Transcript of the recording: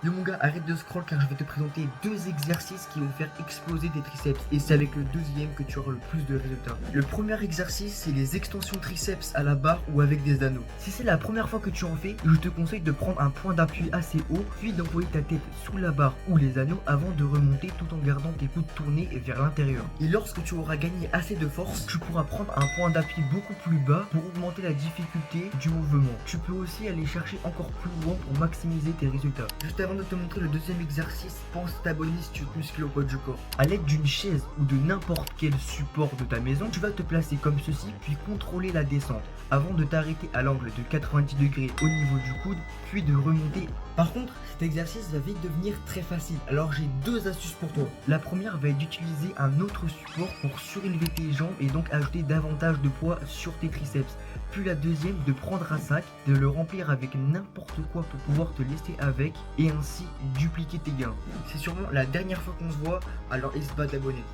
Yo mon gars, arrête de scroll car je vais te présenter deux exercices qui vont faire exploser tes triceps. Et c'est avec le deuxième que tu auras le plus de résultats. Le premier exercice, c'est les extensions triceps à la barre ou avec des anneaux. Si c'est la première fois que tu en fais, je te conseille de prendre un point d'appui assez haut, puis d'envoyer ta tête sous la barre ou les anneaux avant de remonter tout en gardant tes coudes tournés vers l'intérieur. Et lorsque tu auras gagné assez de force, tu pourras prendre un point d'appui beaucoup plus bas pour augmenter la difficulté du mouvement. Tu peux aussi aller chercher encore plus loin pour maximiser tes résultats. Juste avant de te montrer le deuxième exercice, pense t'abonner si tu veux te muscler au poids du corps. A l'aide d'une chaise ou de n'importe quel support de ta maison, tu vas te placer comme ceci puis contrôler la descente avant de t'arrêter à l'angle de 90 degrés au niveau du coude puis de remonter. Par contre, cet exercice va vite devenir très facile, alors j'ai deux astuces pour toi. La première va être d'utiliser un autre support pour surélever tes jambes et donc ajouter davantage de poids sur tes triceps. Puis la deuxième, de prendre un sac, de le remplir avec n'importe quoi pour pouvoir te laisser avec et ainsi dupliquer tes gains. C'est sûrement la dernière fois qu'on se voit, alors n'hésite pas à t'abonner.